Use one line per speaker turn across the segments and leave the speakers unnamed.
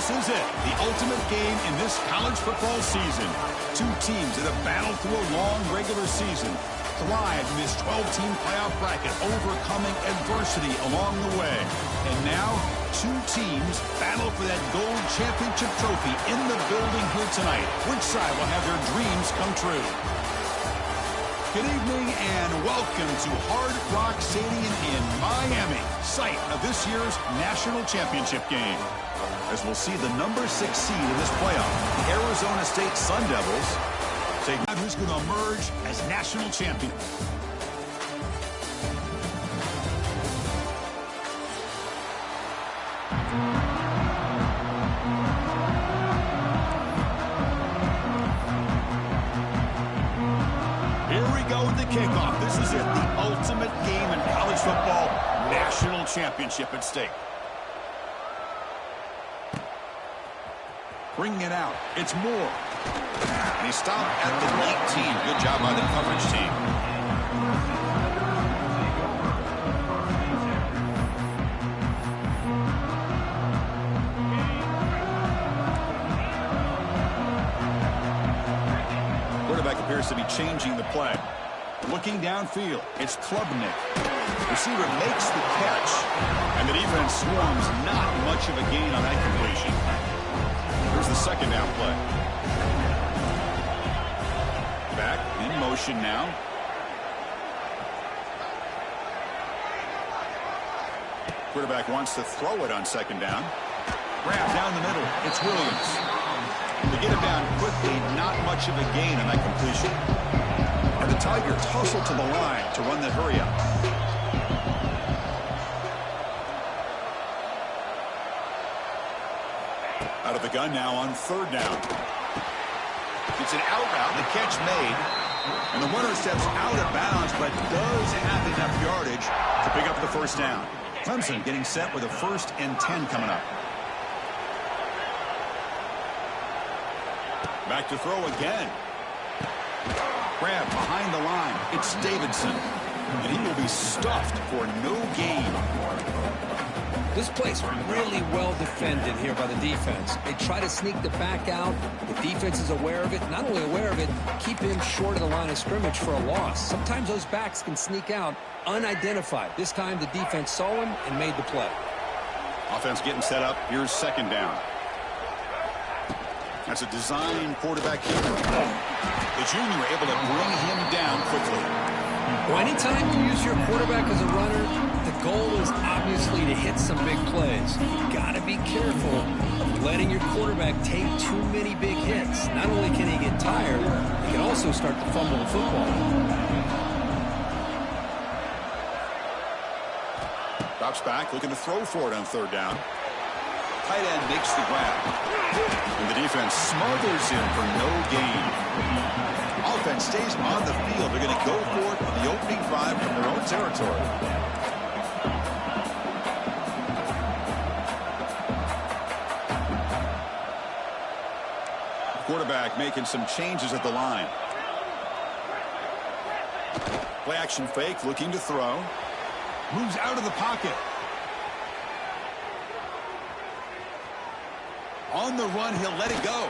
This is it, the ultimate game in this college football season. Two teams that have battled through a long regular season, thrived in this 12-team playoff bracket, overcoming adversity along the way. And now, two teams battle for that gold championship trophy in the building here tonight. Which side will have their dreams come true? Good evening and welcome to Hard Rock Stadium in Miami, site of this year's national championship game. As we'll see the number 6 seed in this playoff, the Arizona State Sun Devils, Take out who's going to emerge as national champion. Here we go with the kickoff. This is it, the ultimate game in college football. National championship at stake. Bringing it out. It's Moore. And he stopped at the 19. Good job by the coverage team. Quarterback appears to be changing the play. Looking downfield, it's Klubnik. Receiver makes the catch, and the defense swarms. Not much of a gain on that completion. Here's the second down play. Back in motion now. Quarterback wants to throw it on second down. Grab down the middle. It's Williams. They get him down quickly. Not much of a gain on that completion. And the Tigers hustle to the line to run that hurry up. Out of the gun now on third down. It's an out route, the catch made. And the runner steps out of bounds, but does have enough yardage to pick up the first down. Clemson getting set with a 1st and 10 coming up. Back to throw again. Grab behind the line. It's Davidson. And he will be stuffed for no gain.
This play's really well defended here by the defense. They try to sneak the back out. The defense is aware of it. Not only aware of it, keep him short of the line of scrimmage for a loss. Sometimes those backs can sneak out unidentified. This time the defense saw him and made the play.
Offense getting set up. Here's second down. That's a design quarterback here. The junior able to bring him down quickly.
Well, anytime you use your quarterback as a runner, the goal is obviously to hit some big plays. You've got to be careful of letting your quarterback take too many big hits. Not only can he get tired, he can also start to fumble the football.
Drops back, looking to throw for it on third down. Tight end makes the grab. And the defense smothers him for no gain. Offense stays on the field. They're going to go for it on the opening drive from their own territory. Quarterback making some changes at the line. Play action fake, looking to throw. Moves out of the pocket. On the run, he'll let it go.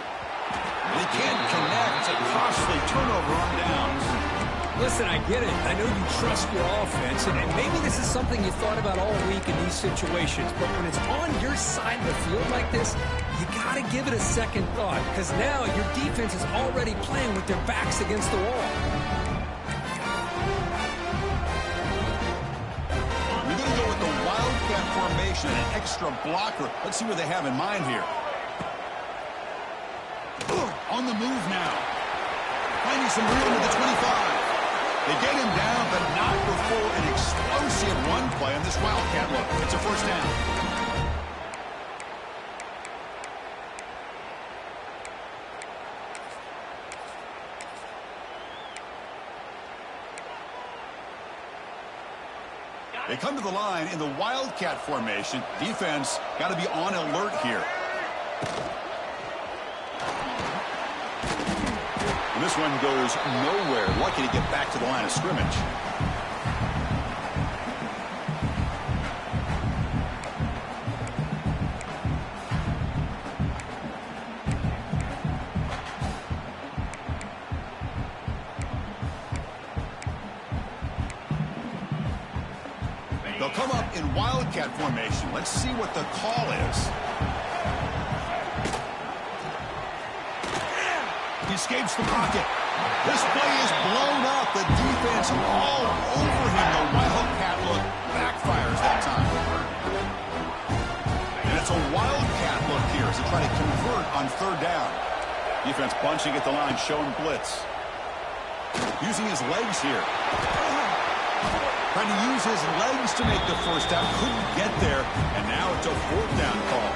And he can't connect. It's a costly turnover on downs.
Listen, I get it. I know you trust your offense, and maybe this is something you thought about all week in these situations, but when it's on your side of the field like this, you got to give it a second thought, because now your defense is already playing with their backs against the wall.
We're going to go with the Wildcat formation, an extra blocker. Let's see what they have in mind here. On the move now. Finding some room at the 25. They get him down, but not before an explosive run play on this Wildcat look. It's a first down. They come to the line in the Wildcat formation. Defense got to be on alert here. And this one goes nowhere. Lucky to get back to the line of scrimmage. They'll come up in Wildcat formation. Let's see what the call is. He escapes the pocket. This play is blown up. The defense all over him. The Wildcat look backfires that time. And it's a Wildcat look here as they try to convert on third down. Defense bunching at the line, showing blitz. Using his legs here. Trying to use his legs to make the first down. Couldn't get there. And now it's a fourth down call.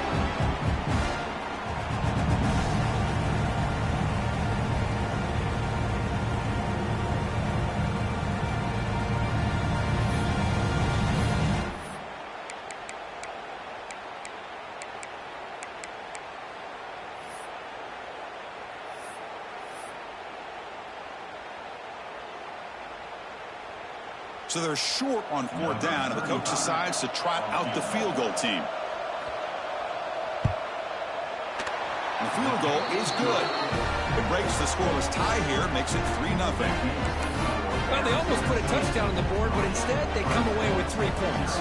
So they're short on fourth down, and the coach decides to trot out the field goal team. And the field goal is good. It breaks the scoreless tie here, makes it 3-0.
Well, they almost put a touchdown on the board, but instead they come away with 3 points.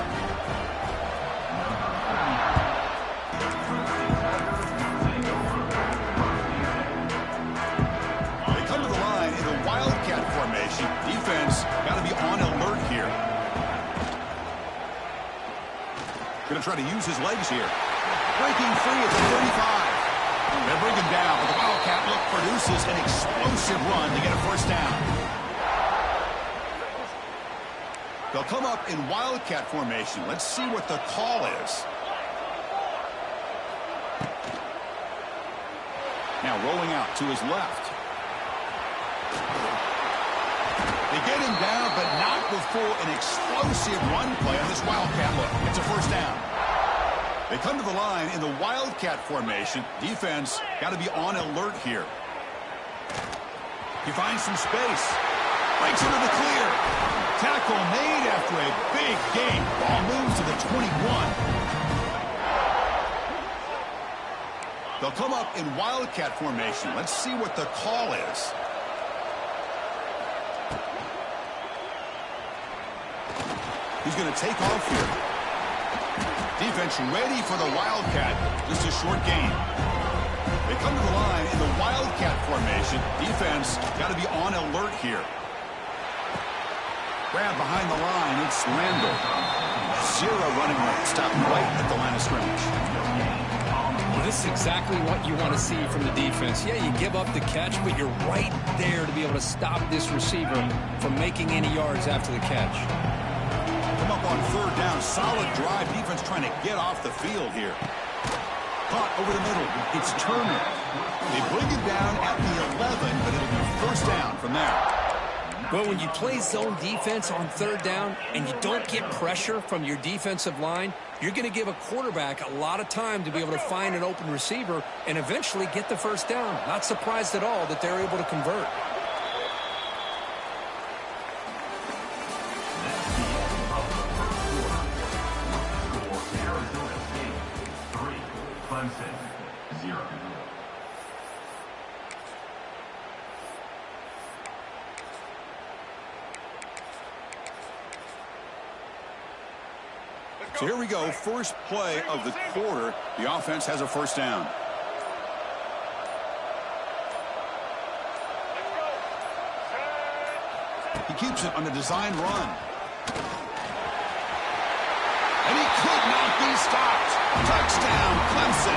They come to the line in a wildcat formation. Defense got to be on alert here. Going to try to use his legs here. Breaking free at the 35. They bring him down, but the wildcat look produces an explosive run to get a first down. They'll come up in wildcat formation. Let's see what the call is. Now rolling out to his left. They get him down, but not before an explosive run play on this wildcat look. It's a first down. They come to the line in the wildcat formation. Defense got to be on alert here. He finds some space. Breaks into the clear. Tackle made after a big gain. Ball moves to the 21. They'll come up in wildcat formation. Let's see what the call is. He's going to take off here. Defense ready for the wildcat. Just a short gain. They come to the line in the wildcat formation. Defense got to be on alert here. Grab behind the line. It's Randall. 0 running left. Stop right at the line of scrimmage.
Well, this is exactly what you want to see from the defense. Yeah, you give up the catch, but you're right there to be able to stop this receiver from making any yards after the catch.
Come up on third down. Solid drive. Defense trying to get off the field here. Caught over the middle. It's Turner. They bring it down at the 11, but it'll be first down from there.
Well, when you play zone defense on third down and you don't get pressure from your defensive line, you're going to give a quarterback a lot of time to be able to find an open receiver and eventually get the first down. Not surprised at all that they're able to convert.
So here we go, first play of the quarter. The offense has a first down. He keeps it on the design run. And he could not be stopped. Touchdown, Clemson.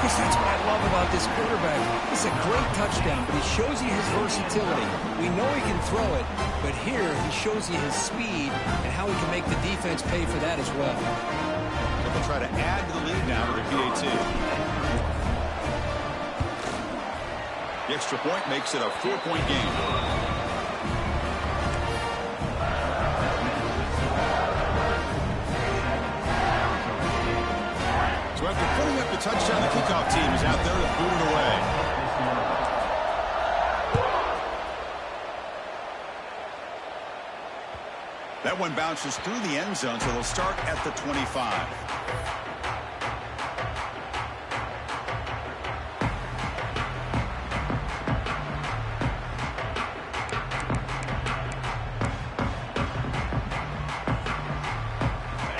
Because that's what I love about this quarterback. It's a great touchdown, but he shows you his versatility. We know he can throw it, but here he shows you his speed and how he can make the defense pay for that as well.
They'll try to add to the lead now to the PAT. The extra point makes it a 4-point game. So after putting up the touchdown, the kickoff team is out there to boot it away. That one bounces through the end zone, so they'll start at the 25.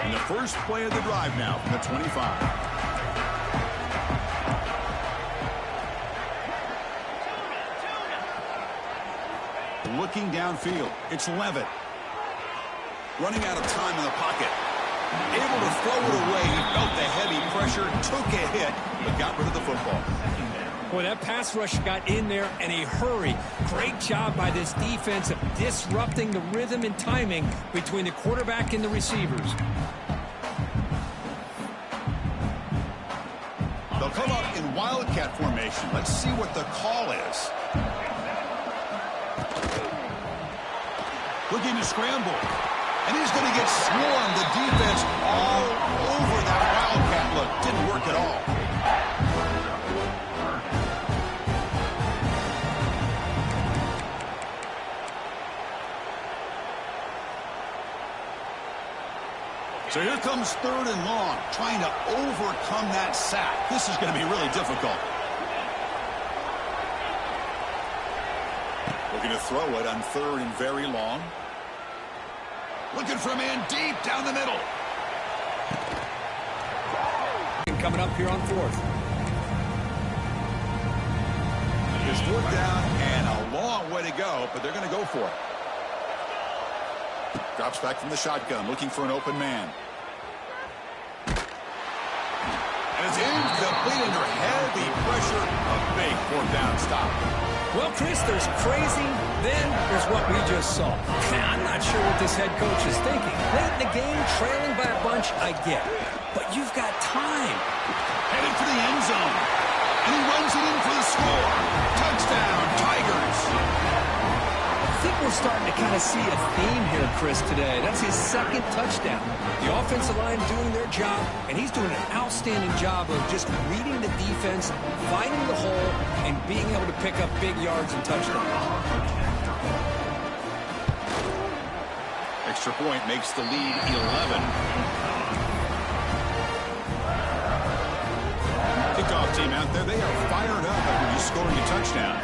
And the first play of the drive now from the 25. Looking downfield, it's Levitt. Running out of time in the pocket. Able to throw it away. He felt the heavy pressure, took a hit, but got rid of the football.
Boy, that pass rush got in there in a hurry. Great job by this defense of disrupting the rhythm and timing between the quarterback and the receivers.
They'll come up in wildcat formation. Let's see what the call is. Looking to scramble. And he's going to get swarmed. The defense all over that wildcat look. Didn't work at all. So here comes 3rd and long, trying to overcome that sack. This is going to be really difficult. Looking to throw it on 3rd and very long. Looking for a man deep down the middle.
And coming up here on 4th.
Just 4th down and a long way to go, but they're going to go for it. Drops back from the shotgun, looking for an open man. And it's incomplete under heavy pressure. A big 4th down stop.
Well, Chris, there's crazy, then there's what we just saw. I'm not sure what this head coach is thinking. Late in the game, trailing by a bunch, I get. But you've got time.
Headed for the end zone. And he runs it in for the score. Touchdown, Tigers.
I think we're starting to kind of see a theme here, Chris, today. That's his 2nd touchdown. The offensive line doing their job, and he's doing an outstanding job of just reading the defense, finding the hole, and being able to pick up big yards and touchdowns.
Extra point makes the lead 11. Kickoff team out there, they are fired up after just scoring a touchdown.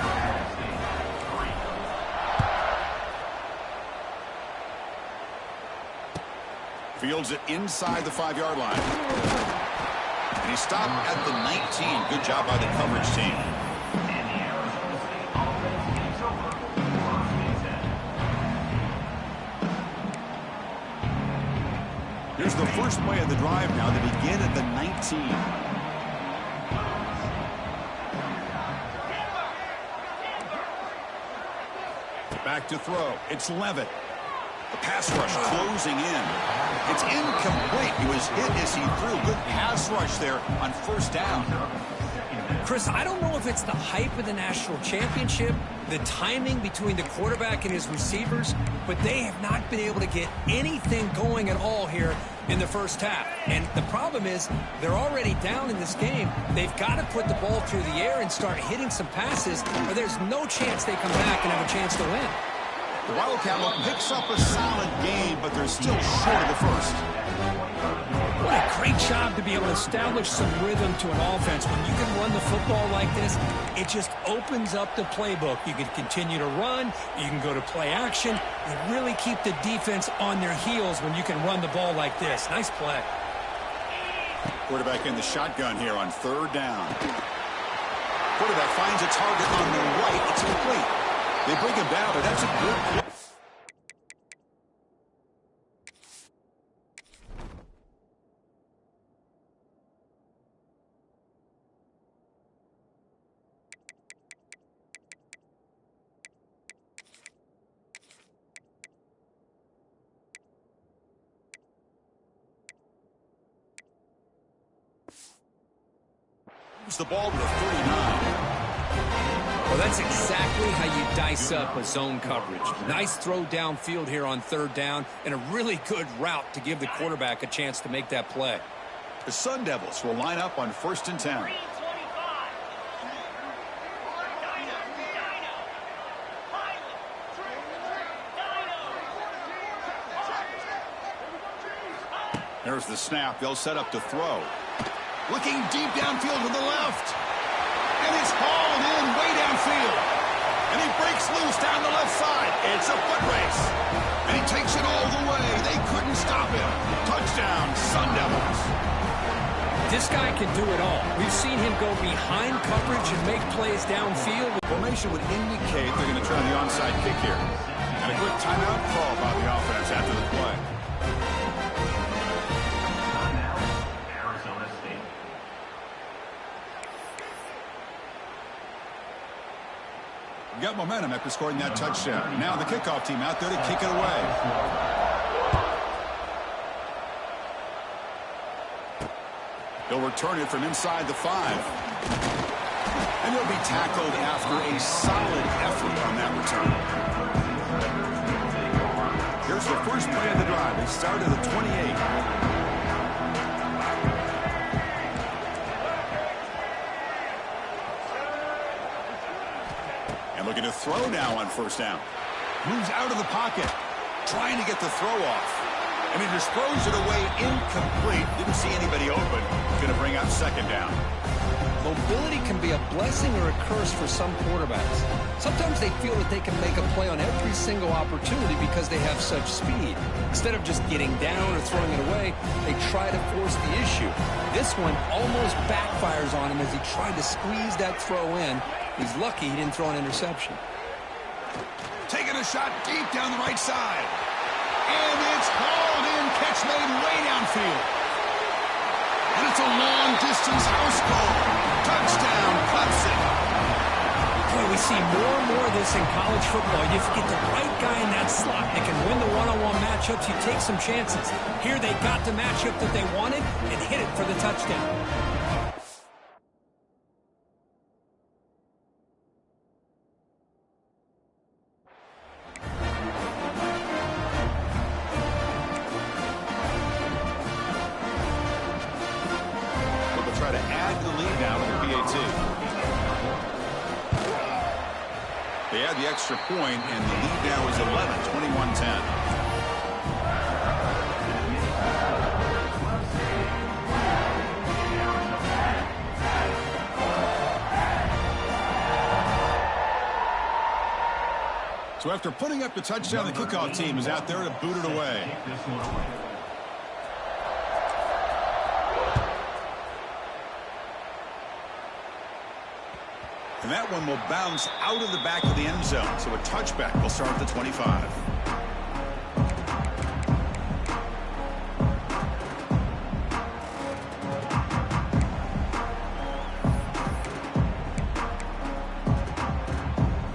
Fields it inside the 5-yard line. And he stopped at the 19. Good job by the coverage team. Here's the first play of the drive now to begin at the 19. Back to throw. It's Levitt. The pass rush closing in. It's incomplete. He was hit as he threw. Good pass rush there on 1st down.
Chris, I don't know if it's the hype of the national championship, the timing between the quarterback and his receivers, but they have not been able to get anything going at all here in the 1st half. And the problem is they're already down in this game. They've got to put the ball through the air and start hitting some passes, or there's no chance they come back and have a chance to win.
The Wildcat look picks up a solid game, but they're still short of the 1st.
What a great job to be able to establish some rhythm to an offense. When you can run the football like this, it just opens up the playbook. You can continue to run. You can go to play action. And really keep the defense on their heels when you can run the ball like this. Nice play.
Quarterback in the shotgun here on 3rd down. Quarterback finds a target on the right. It's complete. They bring him down, but that's a good play. The ball to the 39.
Well, that's exactly how you dice up a zone coverage. Nice throw downfield here on 3rd down, and a really good route to give the quarterback a chance to make that play.
The Sun Devils will line up on 1st and 10. There's the snap. They'll set up to throw. Looking deep downfield to the left. And it's hauled in way downfield. And he breaks loose down the left side. It's a foot race. And he takes it all the way. They couldn't stop him. Touchdown, Sun Devils.
This guy can do it all. We've seen him go behind coverage and make plays downfield.
Formation would indicate they're going to try the onside kick here. And a quick timeout call by the offense after the play. Got momentum after scoring that touchdown. Now the kickoff team out there to kick it away. They'll return it from inside the 5. And he'll be tackled after a solid effort on that return. Here's the first play of the drive. They start at the 28. And looking to throw now on first down. Moves out of the pocket, trying to get the throw off. And he just throws it away incomplete. Didn't see anybody open. Going to bring up second down.
Mobility can be a blessing or a curse for some quarterbacks. Sometimes they feel that they can make a play on every single opportunity because they have such speed. Instead of just getting down or throwing it away, they try to force the issue. This one almost backfires on him as he tried to squeeze that throw in. He's lucky he didn't throw an interception.
Taking a shot deep down the right side. And it's hauled in. Catch made way downfield. And it's a long-distance house call. Touchdown, Clemson.
Boy, we see more and more of this in college football. You get the right guy in that slot that can win the one-on-one matchups. You take some chances. Here they got the matchup that they wanted and hit it for the touchdown.
Try to add the lead now with the PAT. They add the extra point, and the lead now is 11, 21-10. So after putting up the touchdown, the kickoff team is out there to boot it away. And that one will bounce out of the back of the end zone. So a touchback will start at the 25.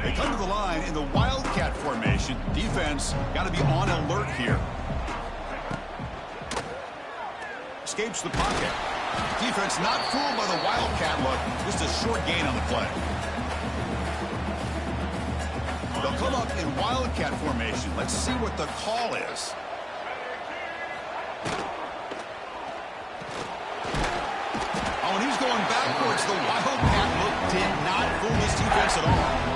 They come to the line in the Wildcat formation. Defense got to be on alert here. Escapes the pocket. Defense not fooled by the Wildcat look. Just a short gain on the play. They'll come up in Wildcat formation. Let's see what the call is. Oh, and he's going backwards. The Wildcat look did not fool this defense at all.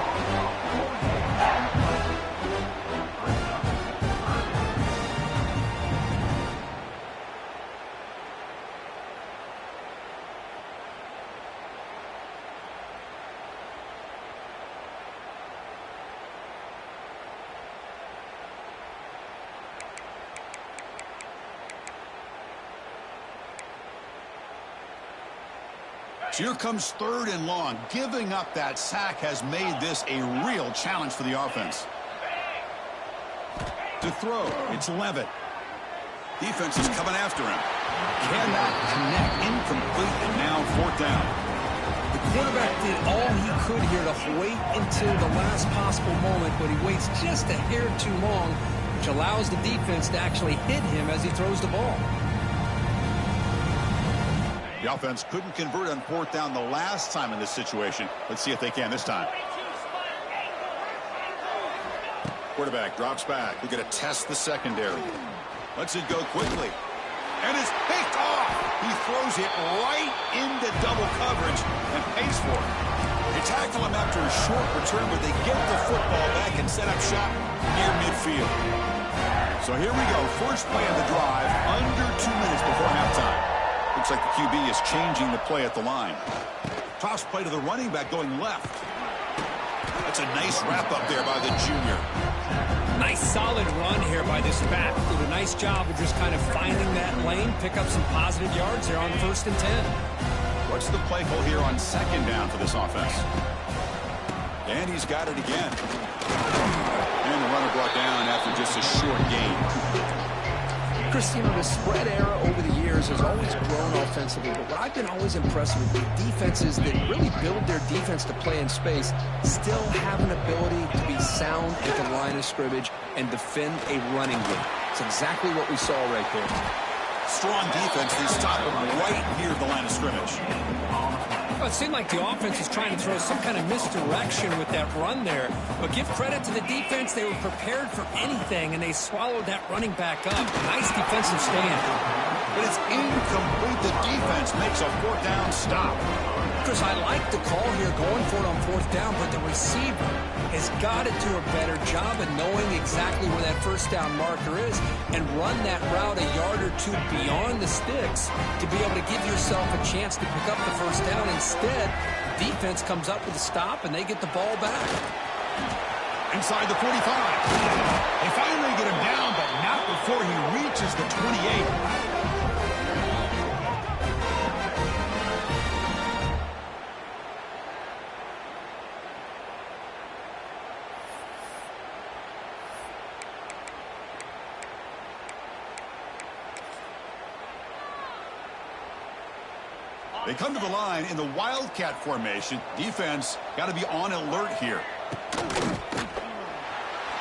So here comes third and long. Giving up that sack has made this a real challenge for the offense. To throw, it's Levitt. Defense is coming after him. Cannot connect. Incomplete, and now fourth down.
The quarterback did all he could here to wait until the last possible moment, but he waits just a hair too long, which allows the defense to actually hit him as he throws the ball.
The offense couldn't convert on fourth down the last time in this situation. Let's see if they can this time. Quarterback drops back. We're going to test the secondary. Lets it go quickly. And it's picked off. He throws it right into double coverage and pays for it. They tackle him after a short return, but they get the football back and set up shop near midfield. So here we go. First play of the drive, under 2 minutes before halftime. Looks like the QB is changing the play at the line. Toss play to the running back going left. That's a nice wrap up there by the junior.
Nice solid run here by this back. Did a nice job of just kind of finding that lane, pick up some positive yards there on 1st and 10.
What's the play call here on second down for this offense? And he's got it again. And the runner brought down after just a short gain.
Chris, you know, the spread era over the years has always grown offensively, but what I've been always impressed with defenses that really build their defense to play in space still have an ability to be sound at the line of scrimmage and defend a running game. It's exactly what we saw right there.
Strong defense. They stop them right near the line of scrimmage.
Well, it seemed like the offense was trying to throw some kind of misdirection with that run there. But give credit to the defense. They were prepared for anything, and they swallowed that running back up. Nice defensive stand.
But it's incomplete. The defense makes a fourth down stop.
Chris, I like the call here going for it on fourth down, but the receiver has got to do a better job of knowing exactly where that first down marker is and run that route a yard or two beyond the sticks to be able to give yourself a chance to pick up the first down. Instead, defense comes up with a stop, and they get the ball back.
Inside the 45. They finally get him down, but not before he reaches the 28. They come to the line in the Wildcat formation. Defense got to be on alert here.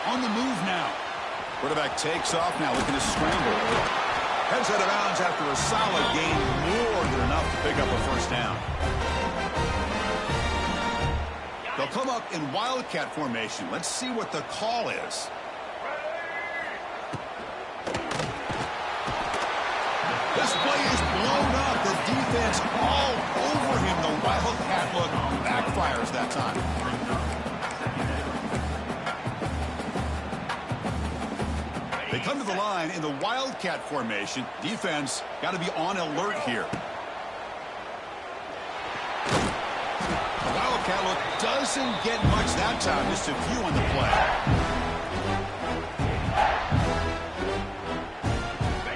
On the move now. Quarterback takes off now, looking to scramble. Heads out of bounds after a solid gain, more than enough to pick up a first down. They'll come up in Wildcat formation. Let's see what the call is. This play is blown up. The defense all over him. The Wildcat look backfires that time. They come to the line in the Wildcat formation. Defense got to be on alert here. The Wildcat look doesn't get much that time. Just a few on the play.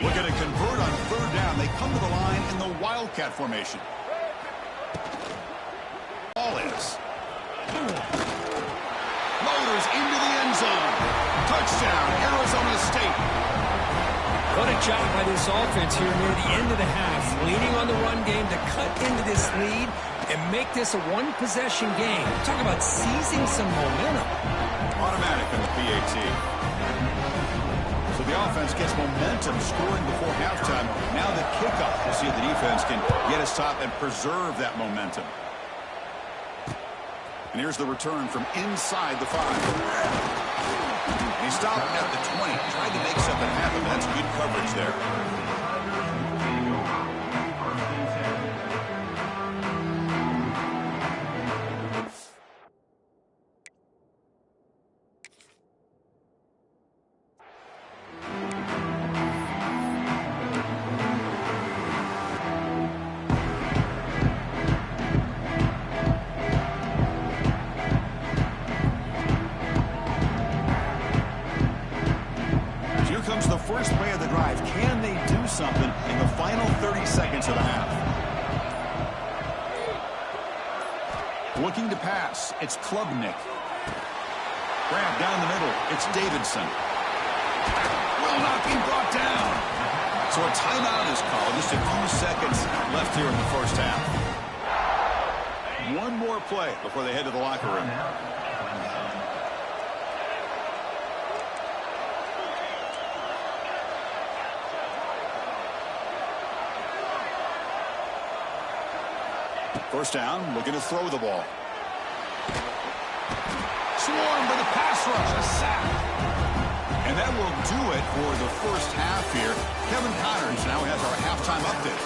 Looking to convert on third down. They come to the line in the Wildcat formation. Ball is. Motors into the end zone. Touchdown, Arizona State.
What a job by this offense here near the end of the half. Leaning on the run game to cut into this lead and make this a one-possession game. Talk about seizing some momentum.
Automatic on the PAT. So the offense gets momentum scoring before halftime. Now the kickoff. We'll see if the defense can get a stop and preserve that momentum. And here's the return from inside the 5. And he stopped at the 20. Tried to make something happen. That's good coverage there. First play of the drive. Can they do something in the final 30 seconds of the half? Looking to pass. It's Klubnik. Grab down the middle. It's Davidson. Will not be brought down. So a timeout is called. Just a few seconds left here in the first half. One more play before they head to the locker room. First down, looking to throw the ball. Swarmed by the pass rush, a sack. And that will do it for the first half here. Kevin Connors now has our halftime update.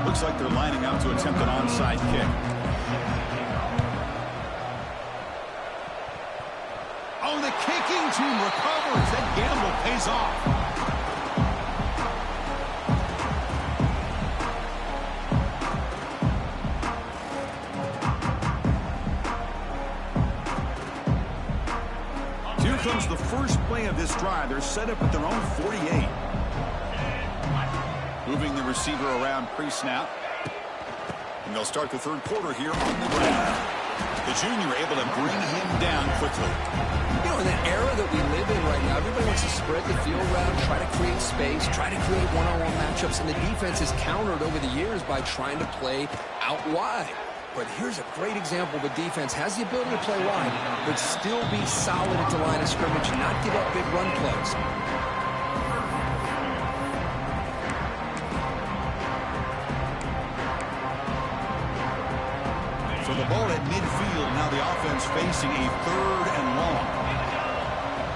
Looks like they're lining up to attempt an onside kick. Oh, the kicking team recovers. That gamble pays off. Here comes the first play of this drive. They're set up at their own 48. Moving the receiver around pre-snap. And they'll start the third quarter here on the ground. The junior able to bring him down quickly.
You know, in the era that we live in right now, everybody wants to spread the field around, try to create space, try to create one-on-one matchups, and the defense has countered over the years by trying to play out wide. But here's a great example of a defense has the ability to play wide, but still be solid at the line of scrimmage, not give up big run plays.
So the ball at midfield, now the offense facing a third and long.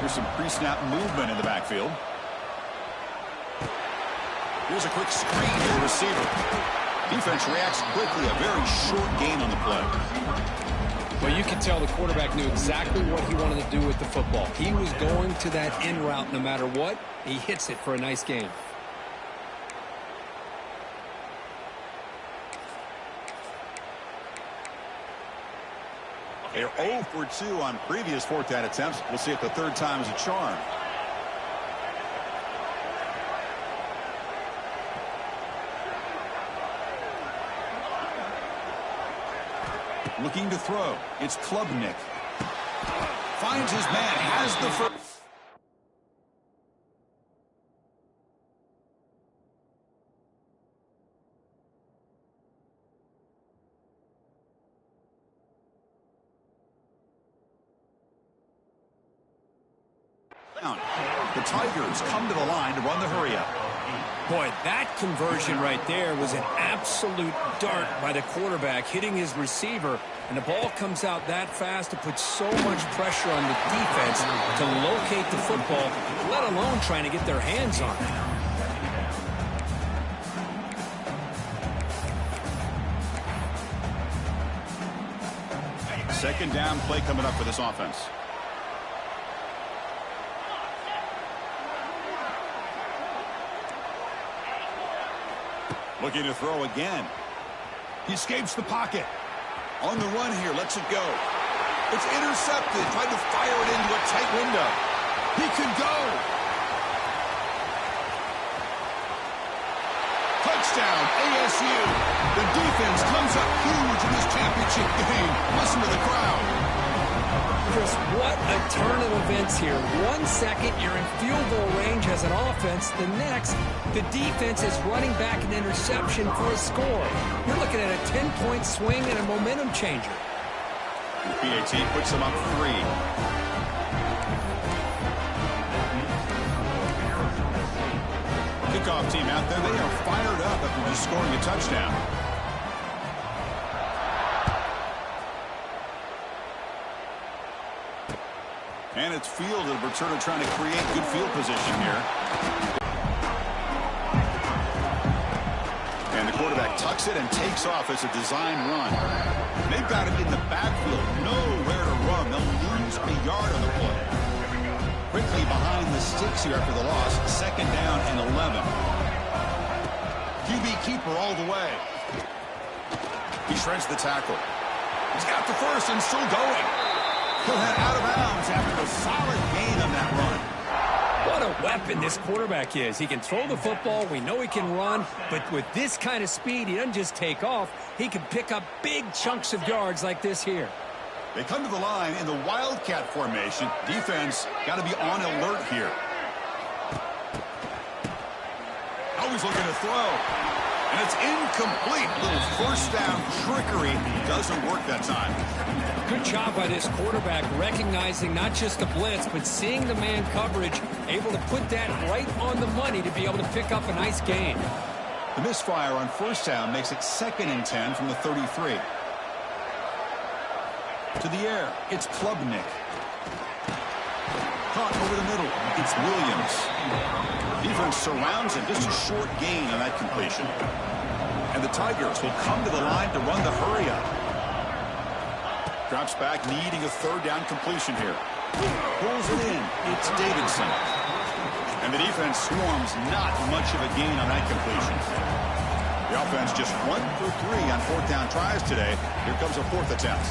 Here's some pre-snap movement in the backfield. Here's a quick screen to the receiver. Defense reacts quickly, a very short gain on the play.
Well, you can tell the quarterback knew exactly what he wanted to do with the football. He was going to that end route no matter what. He hits it for a nice gain.
They're 0 for 2 on previous fourth down attempts. We'll see if the third time is a charm. Looking to throw. It's Klubnik. Finds his man. Has the first. The Tigers come to the line to run the hurry-up.
Boy, that conversion right there was an absolute dart by the quarterback, hitting his receiver, and the ball comes out that fast to put so much pressure on the defense to locate the football, let alone trying to get their hands on it.
Second down play coming up for this offense. Looking to throw again. He escapes the pocket. On the run here, lets it go. It's intercepted. Tried to fire it into a tight window. He could go. Touchdown, ASU. The defense comes up huge in this championship game. Listen to the crowd.
Chris, what a turn of events here. 1 second, you're in field goal range as an offense. The next, the defense is running back an interception for a score. You're looking at a 10-point swing and a momentum changer.
The PAT puts them up 3. Kickoff team out there. They are fired up after just scoring a touchdown. And it's fielded. Berturno trying to create good field position here. And the quarterback tucks it and takes off as a design run. They've got him in the backfield. Nowhere to run. They'll lose a yard on the play. Quickly behind the sticks here after the loss. Second down and 11. QB keeper all the way. He shreds the tackle. He's got the first and still going. He'll head out of bounds after a solid gain on that run.
What a weapon this quarterback is. He can throw the football. We know he can run. But with this kind of speed, he doesn't just take off. He can pick up big chunks of yards like this here.
They come to the line in the Wildcat formation. Defense got to be on alert here. Always looking to throw. And it's incomplete. Little first down trickery. Doesn't work that time.
Good job by this quarterback recognizing not just the blitz, but seeing the man coverage, able to put that right on the money to be able to pick up a nice gain.
The misfire on first down makes it 2nd and 10 from the 33. To the air, it's Klubnik. Caught over the middle, it's Williams. Defense surrounds him, just a short gain on that completion. And the Tigers will come to the line to run the hurry-up. Drops back, needing a third down completion here. Pulls it in. It's Davidson. And the defense swarms, not much of a gain on that completion. The offense just 1 for 3 on fourth down tries today. Here comes a fourth attempt.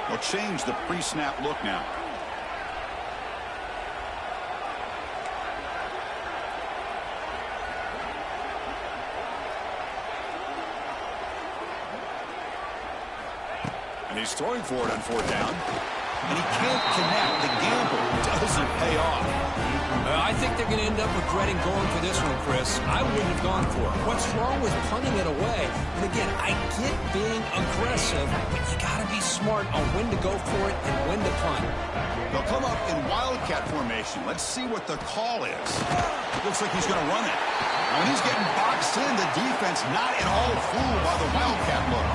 They'll change the pre-snap look now. And he's throwing for it on fourth down. And he can't connect. The gamble doesn't pay off.
I think they're going to end up regretting going for this one, Chris. I wouldn't have gone for it. What's wrong with punting it away? And again, I get being aggressive, but you got to be smart on when to go for it and when to punt.
They'll come up in wildcat formation. Let's see what the call is. Looks like he's going to run it. When he's getting boxed in, the defense not at all fooled by the wildcat look.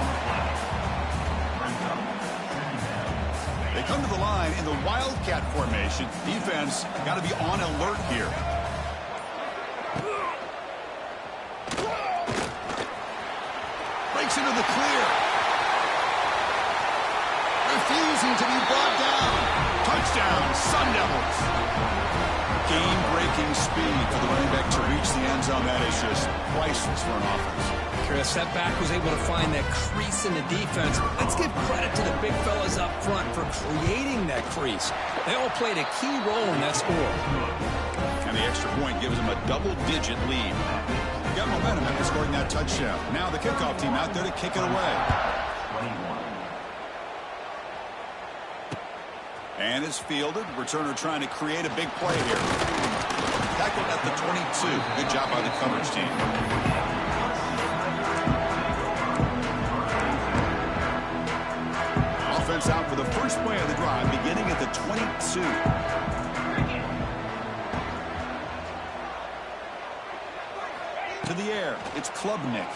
They come to the line in the wildcat formation. Defense got to be on alert here. Breaks into the clear. Refusing to be brought down. Touchdown, Sun Devils. Game-breaking speed for the running back to reach the end zone. That is just priceless for an offense.
Chris, that back was able to find that crease in the defense. Let's give credit to the big fellas up front for creating that crease. They all played a key role in that score.
And the extra point gives them a double-digit lead. Got momentum after scoring that touchdown. Now the kickoff team out there to kick it away. And it's fielded. Returner trying to create a big play here. Tackled at the 22. Good job by the coverage team. Offense out for the first play of the drive, beginning at the 22. To the air, it's Klubnik.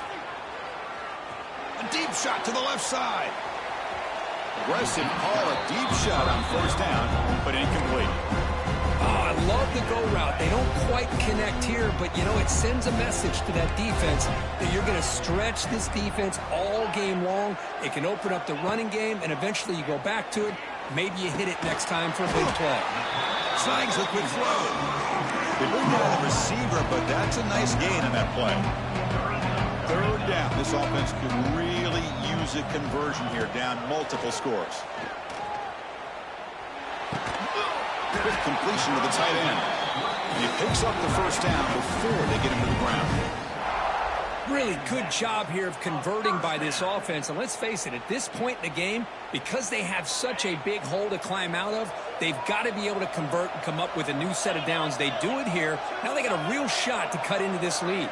A deep shot to the left side. Aggressive call, a deep shot on first down, but incomplete.
Oh, I love the go route. They don't quite connect here, but, you know, it sends a message to that defense that you're going to stretch this defense all game long. It can open up the running game, and eventually you go back to it. Maybe you hit it next time for a big play.
Snags a quick throw. They bring down the receiver, but that's a nice gain in that play. Third down. This offense could really use a conversion here, down multiple scores. Quick completion to the tight end. He picks up the first down before they get him to the ground.
Really good job here of converting by this offense. And let's face it, at this point in the game, because they have such a big hole to climb out of, they've got to be able to convert and come up with a new set of downs. They do it here. Now they got a real shot to cut into this lead.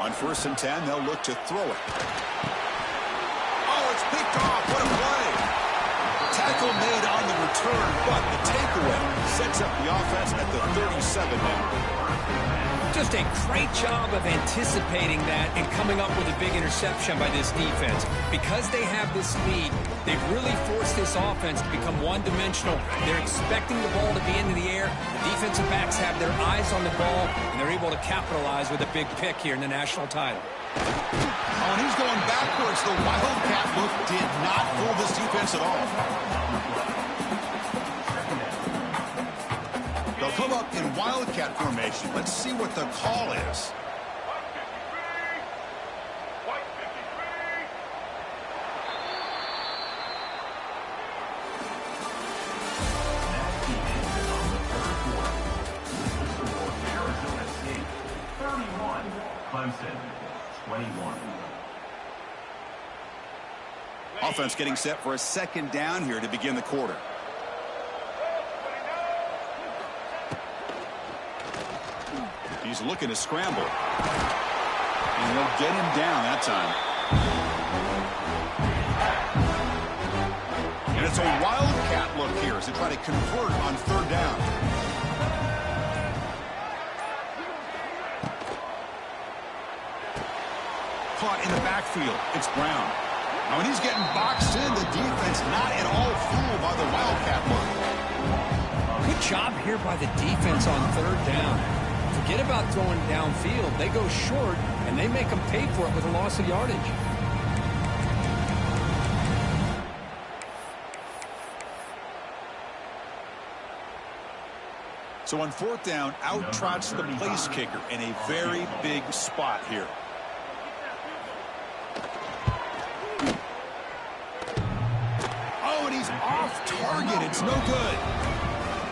On 1st and 10, they'll look to throw it. Oh, it's picked off. What a play. Tackle made on the return, but the takeaway sets up the offense at the 37 now.
Just a great job of anticipating that and coming up with a big interception by this defense. Because they have this lead, they've really forced this offense to become one-dimensional. They're expecting the ball to be into the air. The defensive backs have their eyes on the ball, and they're able to capitalize with a big pick here in the national title.
Oh, and he's going backwards. The wildcat look did not fool this defense at all. They'll come up in wildcat formation. Let's see what the call is.
Clemson, 21.
Offense getting set for a second down here to begin the quarter. He's looking to scramble. And they'll get him down that time. And it's a wildcat look here as they try to convert on 3rd down. Caught in the backfield. It's Brown. Now when he's getting boxed in, the defense not at all fooled by the wildcat look.
Good job here by the defense on 3rd down. Forget about throwing downfield. They go short, and they make them pay for it with a loss of yardage.
So on 4th down, out trots the place kicker in a very big spot here. Oh, and he's off target. It's no good.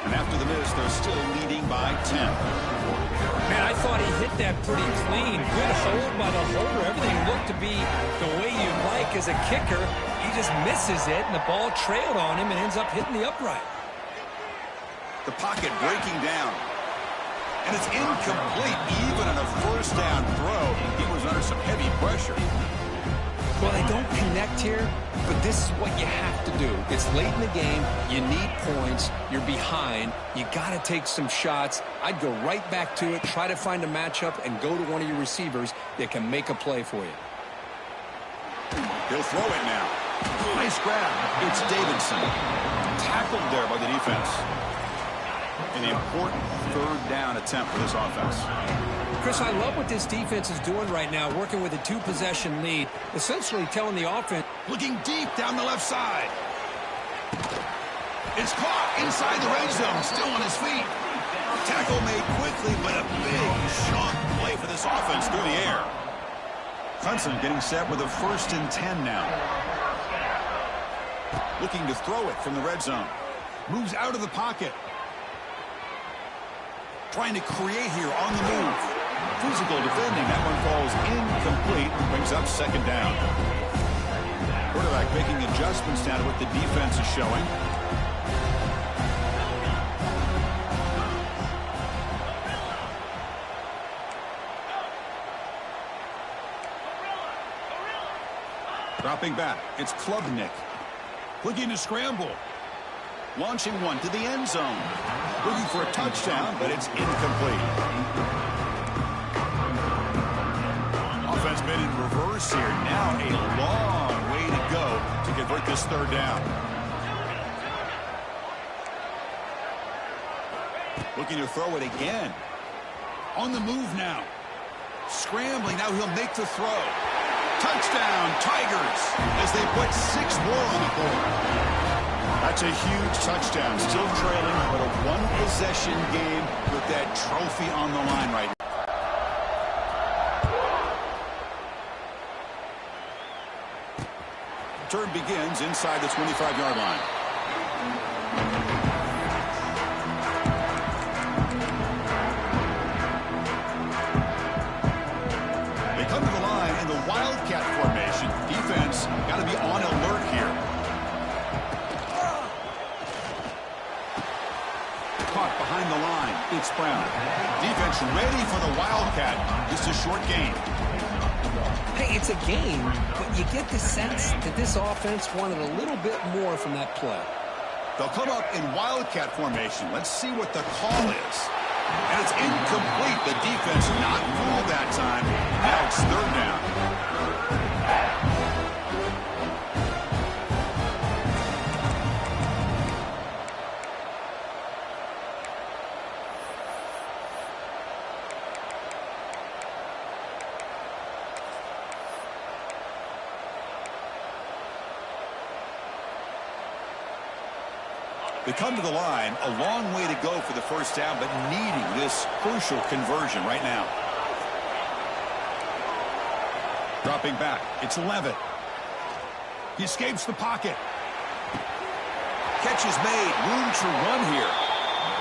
And after the miss, they're still leading by 10.
Man, I thought he hit that pretty clean. Good hold by the holder. Everything looked to be the way you'd like as a kicker. He just misses it, and the ball trailed on him and ends up hitting the upright.
The pocket breaking down. And it's incomplete, even on a first down throw. He was under some heavy pressure.
Well, they don't connect here, but this is what you have to do. It's late in the game. You need points. You're behind. You got to take some shots. I'd go right back to it, try to find a matchup, and go to one of your receivers that can make a play for you.
He'll throw it now. Nice grab. It's Davidson. Tackled there by the defense. An important third down attempt for this offense.
Chris, I love what this defense is doing right now, working with a two-possession lead, essentially telling the offense.
Looking deep down the left side. It's caught inside the red zone, still on his feet. Tackle made quickly, but a big chunk play for this offense through the air. Clemson getting set with a 1st and 10 now. Looking to throw it from the red zone. Moves out of the pocket. Trying to create here on the move. Physical defending. That one falls incomplete. Brings up 2nd down. Quarterback making adjustments now to what the defense is showing. Dropping back. It's Klubnik. Looking to scramble. Launching one to the end zone. Looking for a touchdown, but it's incomplete. Offense been in reverse here. Now a long way to go to convert this 3rd down. Looking to throw it again. On the move now. Scrambling. Now he'll make the throw. Touchdown, Tigers, as they put 6 more on the board. That's a huge touchdown. Still trailing, but a one-possession game with that trophy on the line right now. Turn begins inside the 25-yard line. They come to the line in the Wildcat formation. Defense got to be on alert here. Caught behind the line. It's Brown. Defense ready for the Wildcat. Just a short game.
Hey, it's a game, but you get the sense that this offense wanted a little bit more from that play.
They'll come up in Wildcat formation. Let's see what the call is. And it's incomplete. The defense not fooled that time. Now it's 3rd down. They come to the line, a long way to go for the 1st down, but needing this crucial conversion right now. Dropping back, it's Levitt. He escapes the pocket. Catch is made, room to run here.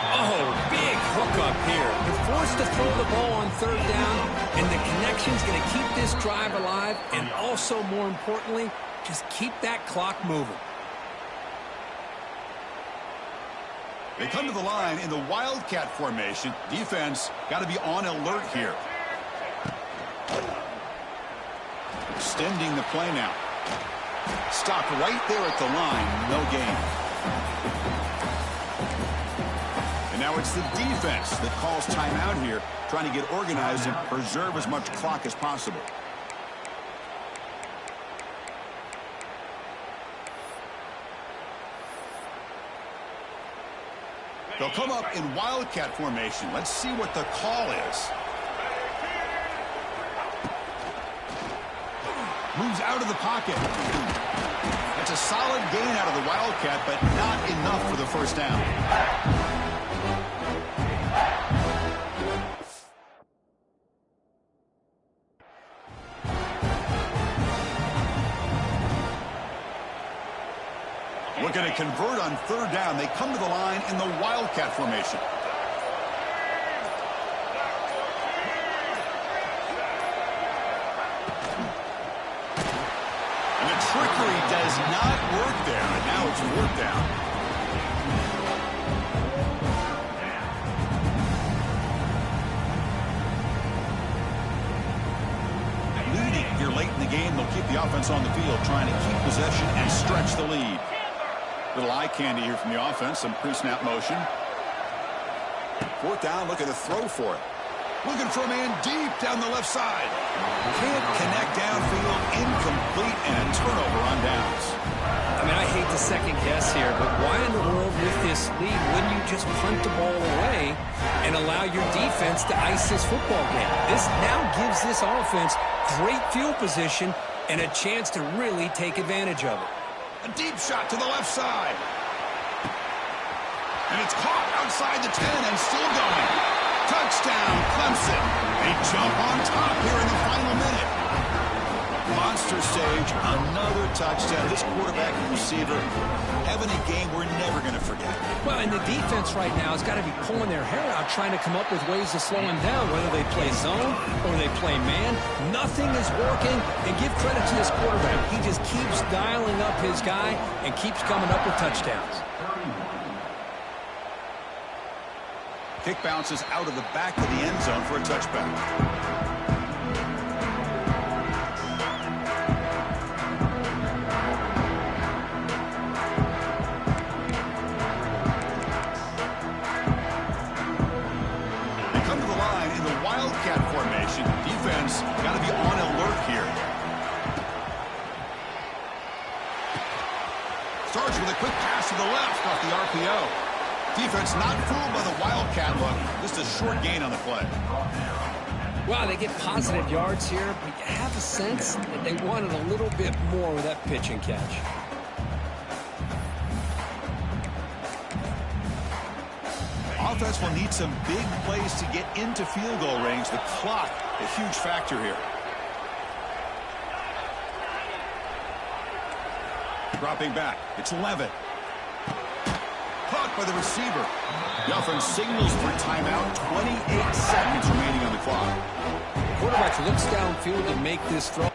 Oh, big hook up here. They're forced to throw the ball on 3rd down, and the connection's going to keep this drive alive, and also, more importantly, just keep that clock moving.
They come to the line in the Wildcat formation. Defense got to be on alert here. Extending the play now. Stop right there at the line. No gain. And now it's the defense that calls timeout here, trying to get organized and preserve as much clock as possible. They'll come up in Wildcat formation. Let's see what the call is. Moves out of the pocket. That's a solid gain out of the Wildcat, but not enough for the 1st down. Looking to convert on 3rd down. They come to the line in the Wildcat formation. And the trickery does not work there, and now it's fourth down. Leading here late in the game, they'll keep the offense on the field, trying to keep possession and stretch the lead. Little eye candy here from the offense, some pre-snap motion. Fourth down, looking to throw for it. Looking for a man deep down the left side. Can't connect downfield, incomplete, and a turnover on downs.
I mean, I hate to second guess here, but why in the world with this lead wouldn't you just punt the ball away and allow your defense to ice this football game? This now gives this offense great field position and a chance to really take advantage of it.
A deep shot to the left side. And it's caught outside the 10 and still going. Touchdown, Clemson. They jump on top here in the final minute. Monster stage, another touchdown. This quarterback and receiver having a game we're never going to forget.
Well, and the defense right now has got to be pulling their hair out trying to come up with ways to slow him down, whether they play zone or they play man. Nothing is working, and give credit to this quarterback. He just keeps dialing up his guy and keeps coming up with touchdowns.
Kick bounces out of the back of the end zone for a touchback. They come to the line in the Wildcat formation. Defense got to be on alert here. Starts with a quick pass to the left off the RPO. Defense not fooled by the Wildcat look. Just a short gain on the play.
Wow, they get positive yards here, but you have a sense that they wanted a little bit more with that pitch and catch.
Offense will need some big plays to get into field goal range. The clock, a huge factor here. Dropping back, it's Levitt. Caught by the receiver. The offense signals for timeout. 28 seconds remaining on the clock.
The quarterback looks downfield to make this throw.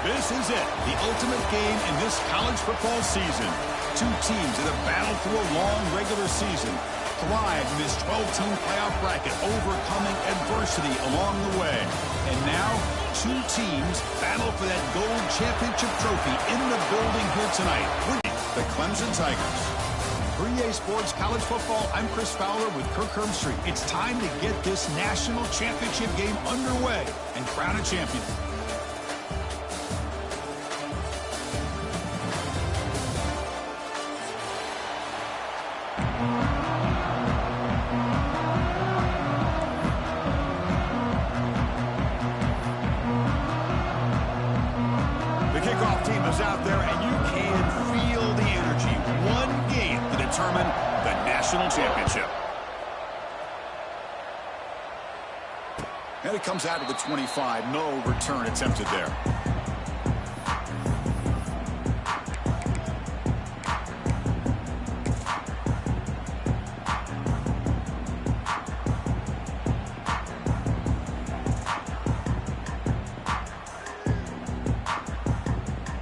This is it, the ultimate game in this college football season. Two teams that have battled through a long regular season, thrived in this 12-team playoff bracket, overcoming adversity along the way. And now, two teams battle for that gold championship trophy in the building here tonight. The Clemson Tigers. For EA Sports College Football, I'm Chris Fowler with Kirk Herbstreit. It's time to get this national championship game underway and crown a champion. Out there, and you can feel the energy. One game to determine the national championship. And it comes out of the 25. No return attempted there.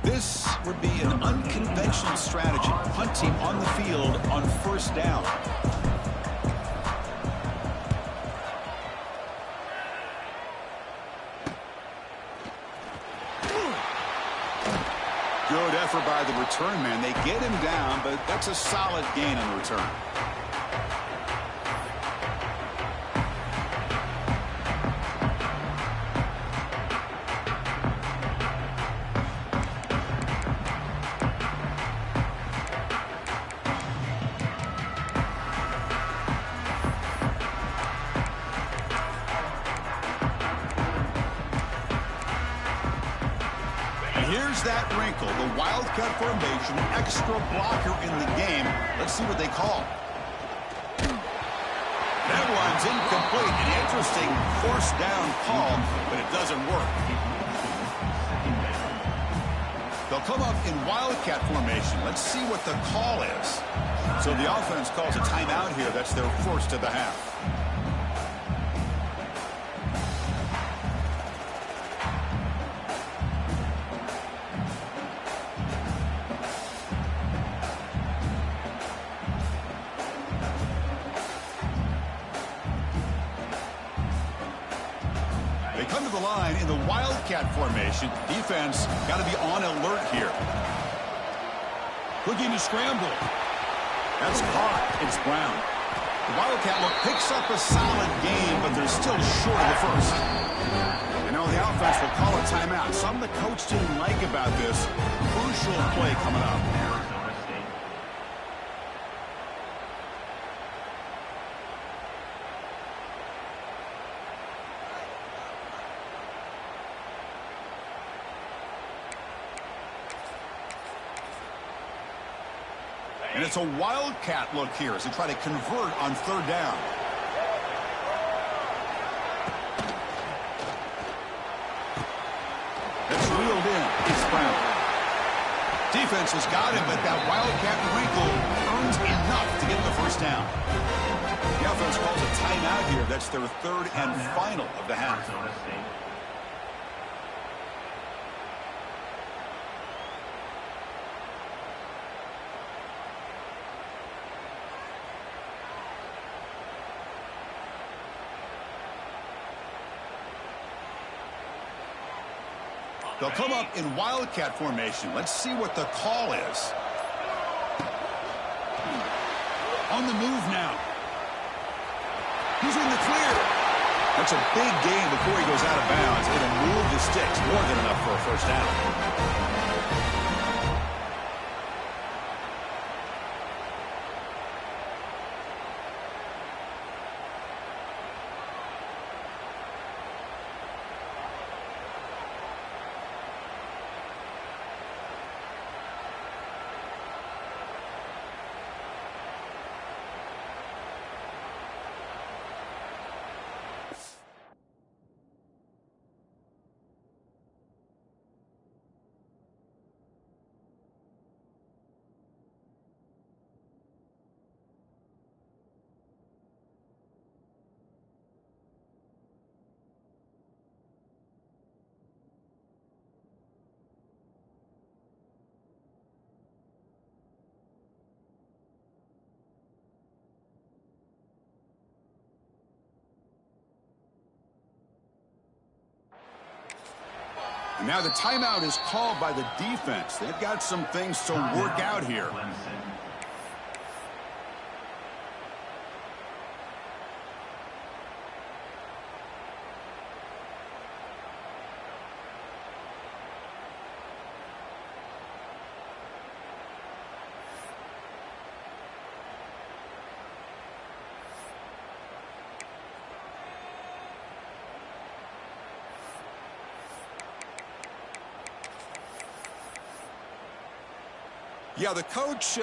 This would be an unconventional strategy. Punting on the field on first down. Good effort by the return man. They get him down, but that's a solid gain on the return. Here's that wrinkle, the Wildcat formation, extra blocker in the game. Let's see what they call. That one's incomplete. An interesting forced down call, but it doesn't work. They'll come up in Wildcat formation. Let's see what the call is. So the offense calls a timeout here. That's their first of the half. They come to the line in the Wildcat formation. Defense got to be on alert here. Looking to scramble. That's caught. It's Brown. The Wildcat look picks up a solid game, but they're still short of the first. And now the offense will call a timeout. Something the coach didn't like about this. Crucial play coming up. And it's a Wildcat look here as they try to convert on third down. That's reeled in. It's Brown. Defense has got him, but that Wildcat wrinkle earns enough to get the first down. The offense calls a timeout here. That's their third and final of the half. They'll come up in Wildcat formation. Let's see what the call is. On the move now. He's in the clear. That's a big gain before he goes out of bounds. It'll move the sticks. More than enough for a first down. And now the timeout is called by the defense. They've got some things to work out here. Yeah, the coach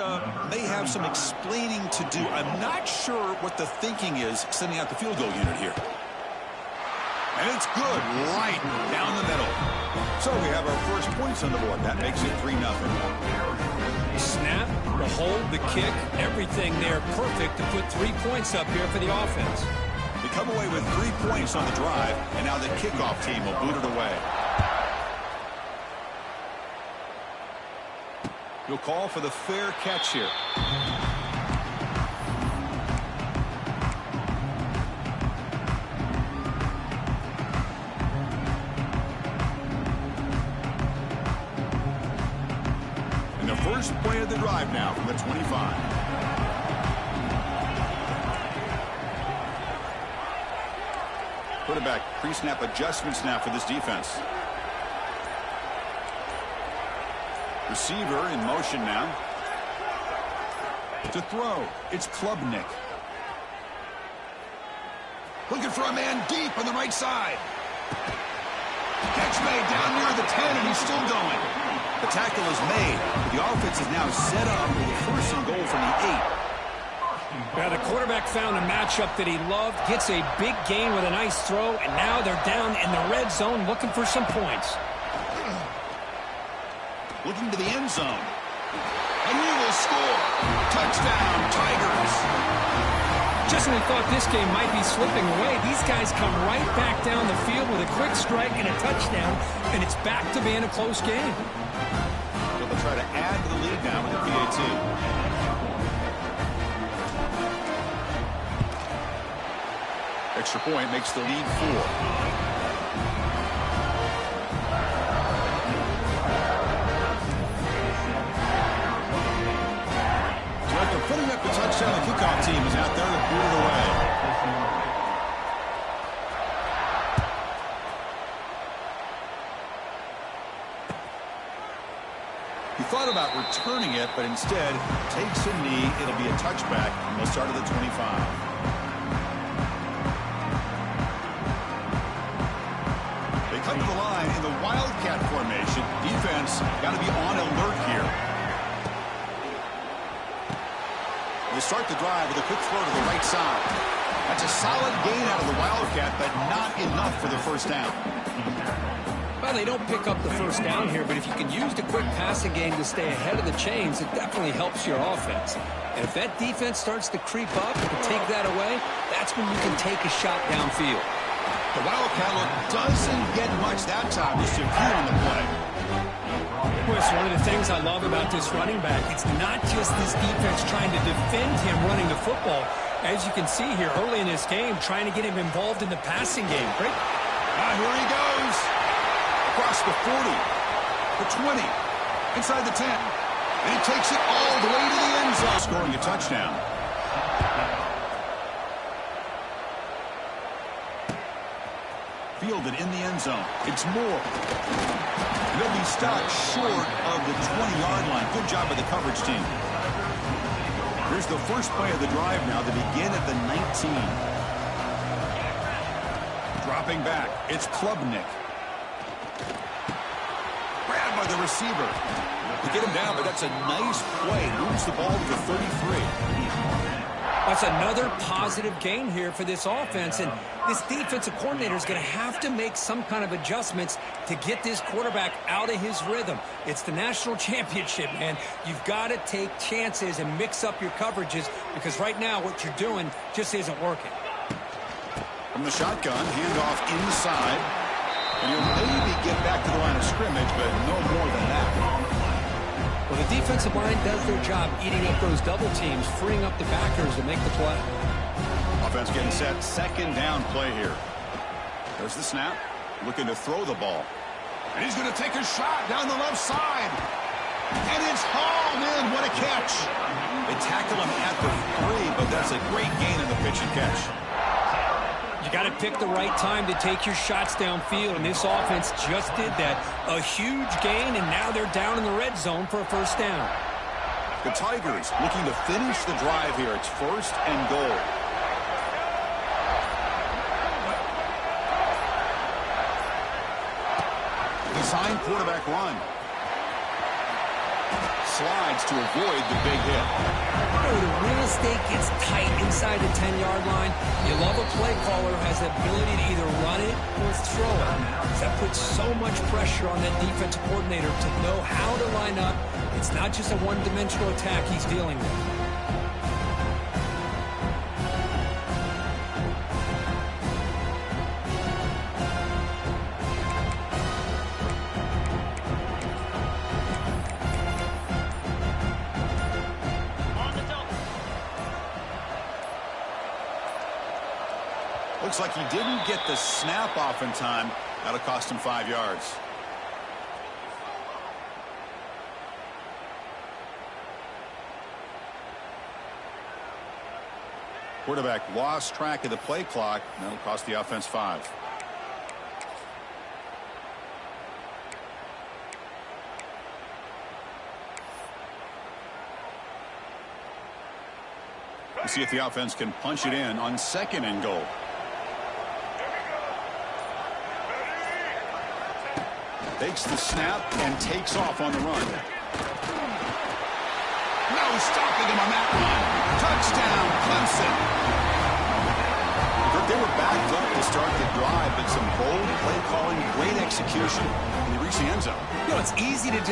may have some explaining to do. I'm not sure what the thinking is sending out the field goal unit here. And it's good, right down the middle. So we have our first points on the board. That makes it 3-0.
Snap, the hold, the kick, everything there perfect to put 3 points up here for the offense.
They come away with 3 points on the drive, and now the kickoff team will boot it away. He'll call for the fair catch here. And the first play of the drive now from the 25. Quarterback pre-snap adjustments now for this defense. Receiver in motion now. To throw, it's Klubnik. Looking for a man deep on the right side. Catch made down near the 10, and he's still going. The tackle is made. The offense is now set up with a first and goal from the 8.
Now the quarterback found a matchup that he loved, gets a big gain with a nice throw, and now they're down in the red zone looking for some points.
Looking to the end zone. And he will score. Touchdown, Tigers.
Just when we thought this game might be slipping away, these guys come right back down the field with a quick strike and a touchdown, and it's back to being a close game.
So they'll try to add to the lead now with the PAT. Extra point makes the lead 4. Putting up the touchdown, the kickoff team is out there to boot it away. He thought about returning it, but instead takes a knee. It'll be a touchback, and they'll start at the 25. They come to the line in the Wildcat formation. Defense got to be on alert here. They start the drive with a quick throw to the right side. That's a solid gain out of the Wildcat, but not enough for the first down.
Well, they don't pick up the first down here, but if you can use the quick passing game to stay ahead of the chains, it definitely helps your offense. And if that defense starts to creep up and take that away, that's when you can take a shot downfield.
The Wildcat look doesn't get much that time. Just a few on the play.
Well, it's one of the things I love about this running back. It's not just this defense trying to defend him running the football. As you can see here early in this game, trying to get him involved in the passing game. Great.
Here he goes. Across the 40, the 20, inside the 10. And he takes it all the way to the end zone. Scoring a touchdown. Fielded in the end zone. It's Moore. He'll be stopped short of the 20-yard line. Good job by the coverage team. Here's the first play of the drive now to begin at the 19. Dropping back, it's Klubnik. Grabbed by the receiver. To get him down, but that's a nice play. Moves the ball to the 33.
That's another positive gain here for this offense, and this defensive coordinator is going to have to make some kind of adjustments to get this quarterback out of his rhythm. It's the national championship, man. You've got to take chances and mix up your coverages, because right now what you're doing just isn't working.
From the shotgun, handoff inside, and he'll maybe get back to the line of scrimmage, but no more than that.
Well, the defensive line does their job eating up those double teams, freeing up the backers to make the play.
Offense getting set. Second down play here. There's the snap. Looking to throw the ball. And he's going to take a shot down the left side. And it's hauled in. What a catch. They tackle him at the 3, but that's a great gain in the pitch and catch.
You got to pick the right time to take your shots downfield, and this offense just did that. A huge gain, and now they're down in the red zone for a first down.
The Tigers looking to finish the drive here. It's 1st and goal. Design quarterback run. Slides to avoid the big hit.
The real estate gets tight inside the 10-yard line. You love a play caller who has the ability to either run it or throw it. That puts so much pressure on that defensive coordinator to know how to line up. It's not just a one-dimensional attack he's dealing with.
Looks like he didn't get the snap off in time. That'll cost him 5 yards. Quarterback lost track of the play clock. That'll cost the offense 5. We'll see if the offense can punch it in on 2nd and goal. Takes the snap and takes off on the run. No stopping him on that run. Touchdown, Clemson. They were backed up to start the drive, but some bold play calling, great execution, and they reach the end zone.
You know, it's easy to